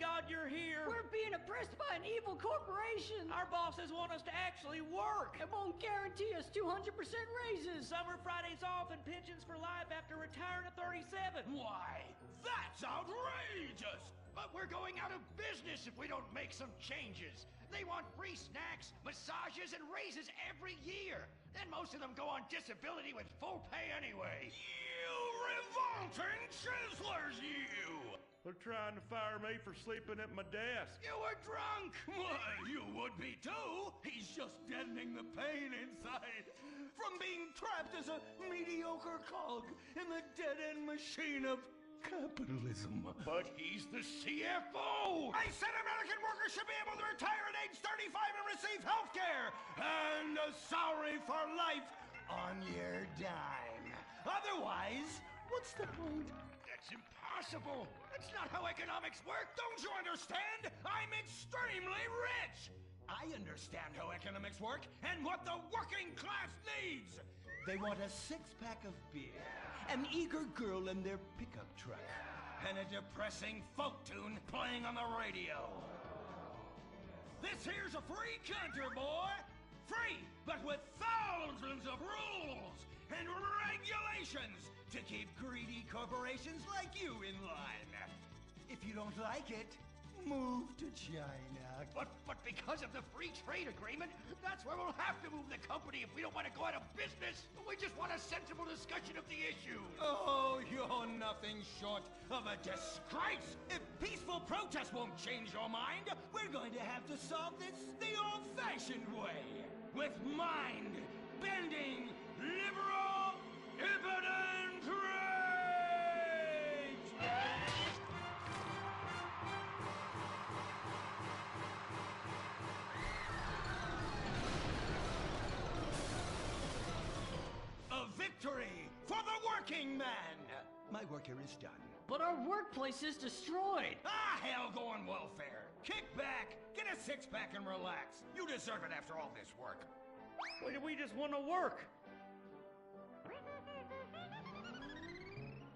God you're here. We're being oppressed by an evil corporation. Our bosses want us to actually work. It won't guarantee us 200% raises. Summer Fridays off and pensions for life after retiring at 37. Why, that's outrageous! But we're going out of business if we don't make some changes. They want free snacks, massages, and raises every year. And most of them go on disability with full pay anyway. You revolting chiselers, you! They're trying to fire me for sleeping at my desk. You were drunk! Well, you would be too. He's just deadening the pain inside from being trapped as a mediocre cog in the dead-end machine of capitalism. But he's the CFO! I said American workers should be able to retire at age 35 and receive health care and a salary for life on your dime. Otherwise, what's the point? That's impossible. That's not how economics work. Don't you understand? I'm extremely rich. I understand how economics work and what the working class needs. They want a six-pack of beer, an eager girl in their pickup truck, and a depressing folk tune playing on the radio. This here's a free country, boy. Free, but with thousands of rules and regulations to keep greedy corporations like you in line. If you don't like it, move to China. But because of the free trade agreement, that's where we'll have to move the company if we don't want to go out of business. We just want a sensible discussion of the issue. Oh, you're nothing short of a disgrace. If peaceful protest won't change your mind, we're going to have to solve this the old-fashioned way. With mind-bending, liberal, impotent rage! A victory for the working man! My work here is done. But our workplace is destroyed. Ah, hell, go on welfare. Kick back, get a six-pack and relax. You deserve it after all this work. We just want to work.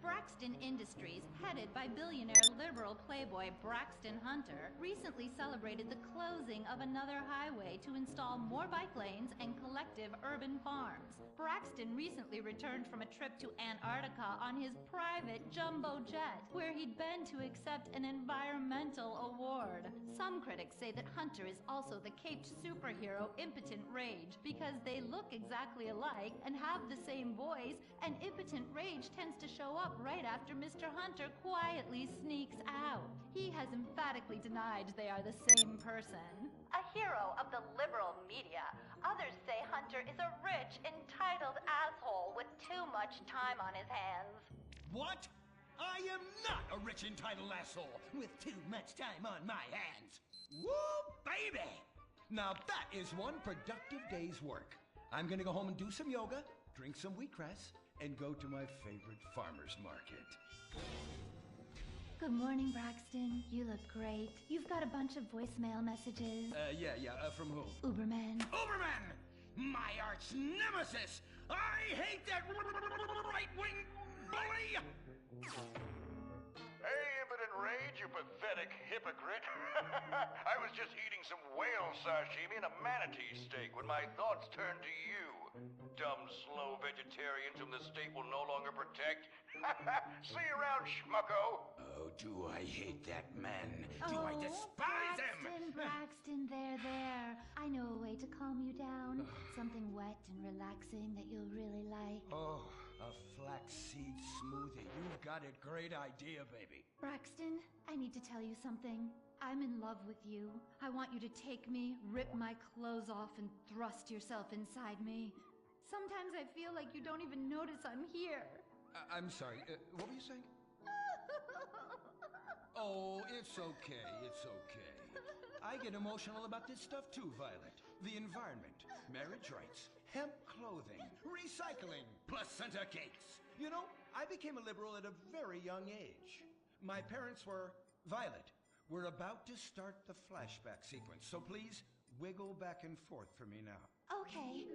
Braxton Industries, headed by billionaire liberal playboy Braxton Hunter, recently celebrated the closing of another highway to install more bike lanes and collective urban farms. Braxton recently returned from a trip to Antarctica on his private jumbo jet, where he'd been to accept an environmental award. Some critics say that Hunter is also the caped superhero Impotent Rage because they look exactly alike and have the same voice, and Impotent Rage tends to show up right after Mr. Hunter quietly sneaks out. He has emphatically denied they are the same person. A hero of the liberal media, others say Hunter is a rich, entitled asshole with too much time on his hands. What? I am not a rich, entitled asshole with too much time on my hands. Woo, baby! Now that is one productive day's work. I'm gonna go home and do some yoga, drink some wheatgrass, and go to my favorite farmer's market. Good morning, Braxton. You look great. You've got a bunch of voicemail messages. From who? Uberman. Uberman! My arch nemesis! I hate that right-wing bully! Hey, Impotent Rage, you pathetic hypocrite. I was just eating some whale sashimi and a manatee steak when my thoughts turned to you. Dumb, slow vegetarians whom the state will no longer protect. See you around, schmucko. Oh, do I hate that man? Do I despise him? Braxton, there. I know a way to calm you down. Something wet and relaxing that you'll really like. Oh, a flaxseed smoothie. You've got a great idea, baby. Braxton, I need to tell you something. I'm in love with you. I want you to take me, rip my clothes off, and thrust yourself inside me. Sometimes I feel like you don't even notice I'm here. I'm sorry, what were you saying? Oh, it's okay. I get emotional about this stuff too, Violet. The environment, marriage rights, hemp clothing, recycling, placenta cakes. You know, I became a liberal at a very young age. My parents were... Violet, we're about to start the flashback sequence, so please wiggle back and forth for me now. Okay.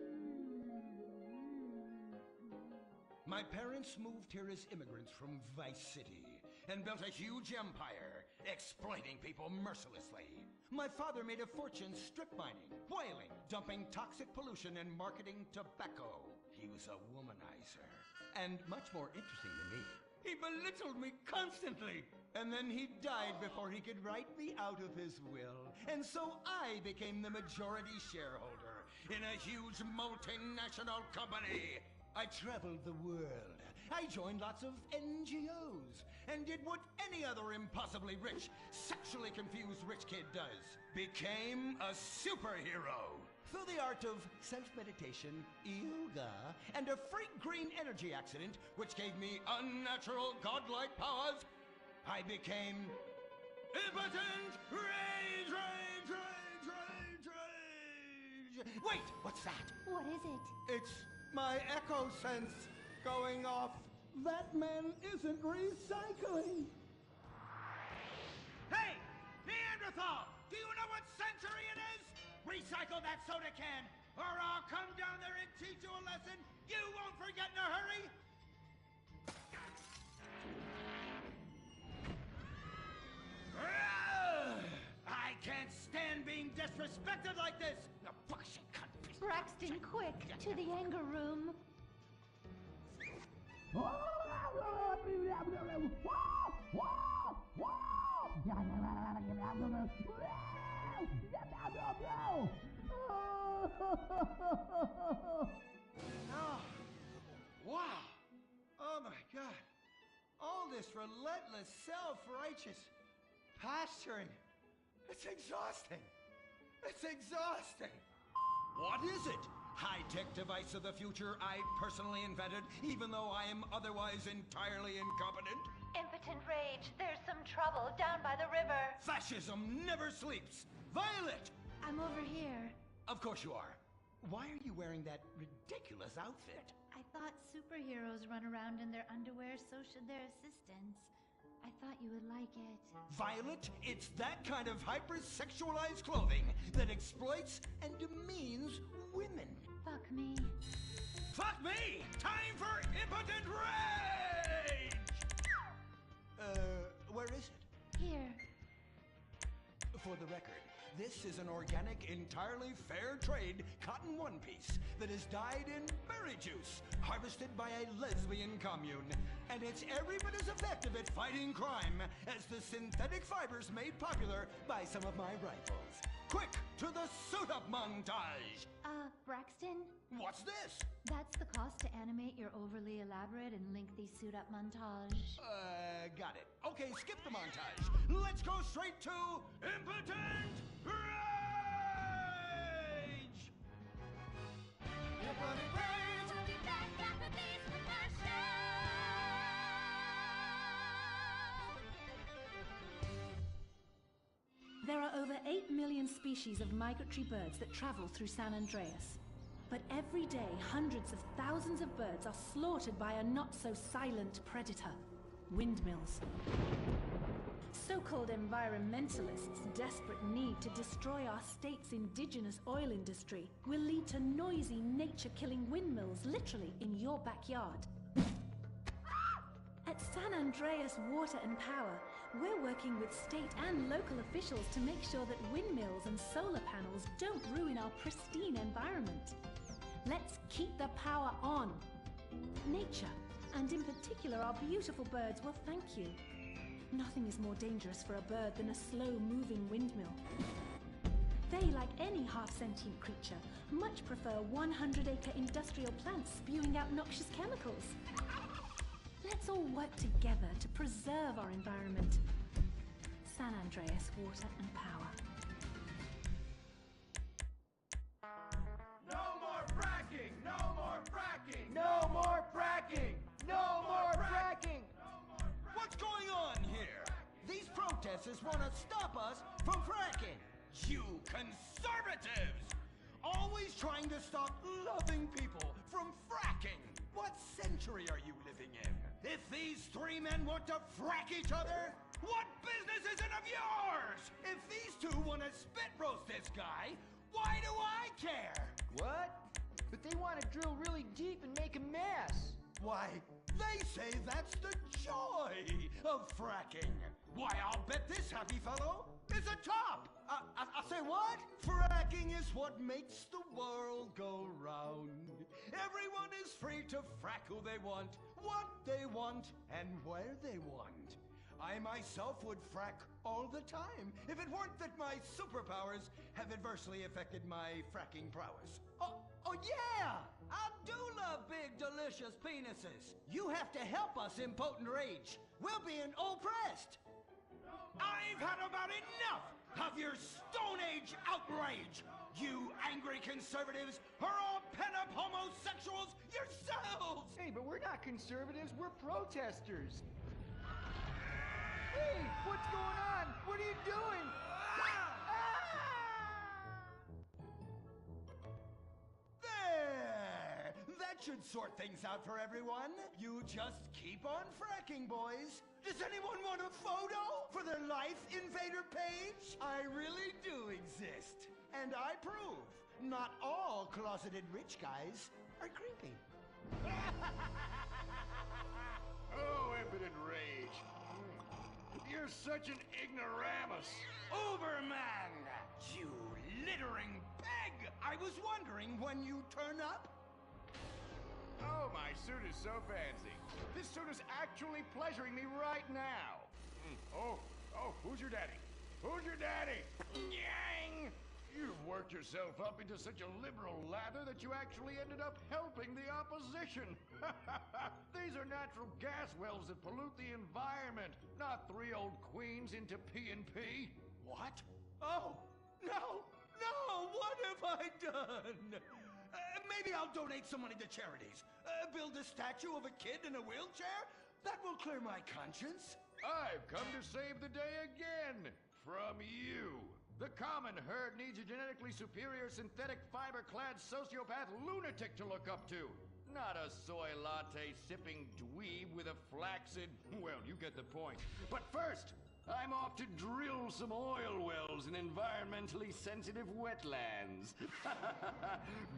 My parents moved here as immigrants from Vice City and built a huge empire exploiting people mercilessly. My father made a fortune strip mining, whaling, dumping toxic pollution, and marketing tobacco. He was a womanizer, and much more interesting than me. He belittled me constantly, and then he died before he could write me out of his will. And so I became the majority shareholder in a huge multinational company. I traveled the world. I joined lots of NGOs and did what any other impossibly rich, sexually confused rich kid does. Became a superhero. Through the art of self-meditation, yoga, and a freak green energy accident, which gave me unnatural godlike powers, I became impotent rage. Wait, what's that? What is it? It's my echo sense going off. That man isn't recycling. Hey, Neanderthal! Do you know what century it is? Recycle that soda can, or I'll come down there and teach you a lesson you won't forget in a hurry! I can't stand being disrespected like this! No, bullshit, cunt. Braxton, quick! To the anger room. Oh, wow. Oh my God. All this relentless, self-righteous posturing. It's exhausting. It's exhausting. What is it? High-tech device of the future I personally invented, even though I am otherwise entirely incompetent? Impotent rage. There's some trouble down by the river. Fascism never sleeps. Violet! I'm over here. Of course you are. Why are you wearing that ridiculous outfit? I thought superheroes run around in their underwear, so should their assistants. I thought you would like it. Violet, it's that kind of hypersexualized clothing that exploits and demeans women. Fuck me. Fuck me! Time for impotent rage! Where is it? Here. For the record, this is an organic, entirely fair trade cotton one piece that is dyed in berry juice, harvested by a lesbian commune. And it's every bit as effective at fighting crime as the synthetic fibers made popular by some of my rivals. Quick, to the suit-up montage! Braxton? What's this? That's the cost to animate your overly elaborate and lengthy suit-up montage. Got it. Okay, skip the montage. Let's go straight to impotent rage! Impotent rage! We'll be back after these commercials. There are over 8 million species of migratory birds that travel through San Andreas. But every day, hundreds of thousands of birds are slaughtered by a not-so-silent predator, windmills. So-called environmentalists' desperate need to destroy our state's indigenous oil industry will lead to noisy, nature-killing windmills literally in your backyard. At San Andreas Water and Power, we're working with state and local officials to make sure that windmills and solar panels don't ruin our pristine environment. Let's keep the power on. Nature, and in particular our beautiful birds, will thank you. Nothing is more dangerous for a bird than a slow-moving windmill. They, like any half-sentient creature, much prefer 100-acre industrial plants spewing out noxious chemicals. Let's all work together to preserve our environment. San Andreas Water and Power. No more fracking! No more fracking! No more fracking! No more fracking! What's going on here? These protesters want to stop us from fracking. You conservatives! Always trying to stop loving people from fracking. What century are you living in? If these three men want to frack each other, what business is it of yours? If these two want to spit roast this guy, why do I care? What? But they want to drill really deep and make a mess. Why, They say that's the joy of fracking. Why, I'll bet this happy fellow is a top. I say what? Fracking is what makes the world go round. Everyone is free to frack who they want, what they want, and where they want. I myself would frack all the time if it weren't that my superpowers have adversely affected my fracking prowess. Oh yeah! I do love big, delicious penises. You have to help us, Impotent Rage. We're being oppressed. I've had about enough of your Stone Age outrage. You angry conservatives are all pent-up homosexuals yourselves! Hey, but we're not conservatives, we're protesters. Hey, what's going on? What are you doing? There! That should sort things out for everyone. You just keep on fracking, boys. Does anyone want a photo for their Life Invader page? I really do exist. And I prove not all closeted rich guys are creepy. Oh, Impotent Rage. You're such an ignoramus. Uberman! You littering peg! I was wondering when you turn up. Oh, my suit is so fancy. This suit is actually pleasuring me right now. Oh, who's your daddy? Who's your daddy? Yang! You've worked yourself up into such a liberal lather that you actually ended up helping the opposition. These are natural gas wells that pollute the environment, not 3 old queens into P&P. What? Oh, no! What have I done? Maybe I'll donate some money to charities. Build a statue of a kid in a wheelchair? That will clear my conscience. I've come to save the day again. From you. The common herd needs a genetically superior synthetic fiber-clad sociopath lunatic to look up to. Not a soy latte sipping dweeb with a flaccid... Well, you get the point. But first, I'm off to drill some oil wells in environmentally sensitive wetlands.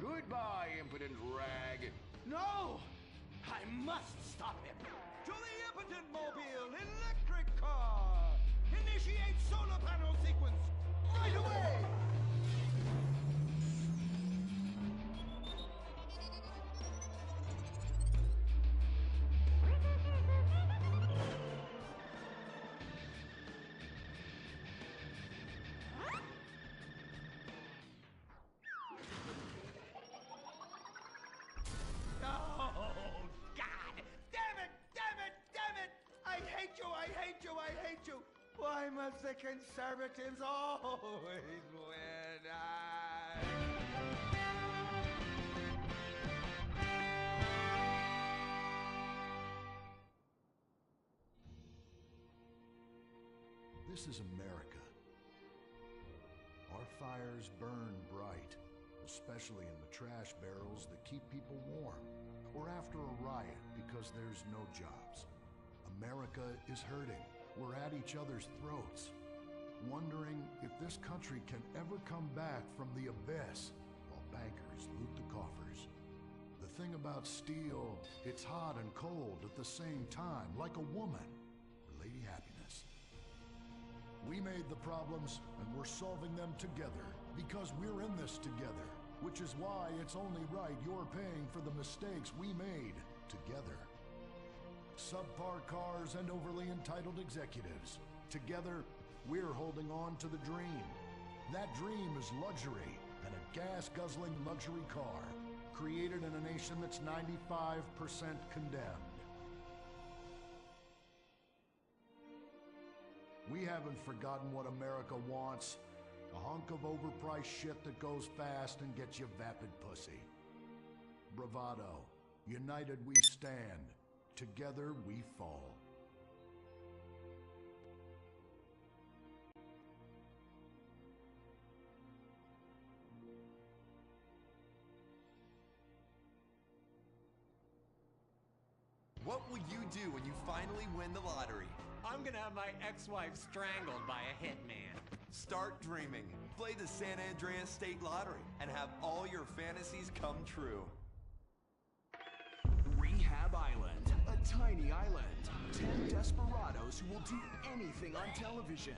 Goodbye, impotent rag. No! I must stop him. To the Impotent Mobile electric car! Initiate solar panel sequence right away! I hate you! Why must the conservatives always win? This is America. Our fires burn bright, especially in the trash barrels that keep people warm, or after a riot because there's no jobs. America is hurting. We're at each other's throats, wondering if this country can ever come back from the abyss while bankers loot the coffers. The thing about steel, it's hot and cold at the same time, like a woman, or Lady Happiness. We made the problems, and we're solving them together, because we're in this together, which is why it's only right you're paying for the mistakes we made together. Subpar cars and overly entitled executives. Together, we're holding on to the dream. That dream is luxury, and a gas-guzzling luxury car, created in a nation that's 95% condemned. We haven't forgotten what America wants. A hunk of overpriced shit that goes fast and gets you vapid pussy. Bravado. United we stand. Together we fall. What will you do when you finally win the lottery? I'm gonna have my ex-wife strangled by a hitman. Start dreaming. Play the San Andreas State Lottery and have all your fantasies come true. Rehab Island, a tiny island. 10 desperados who will do anything on television.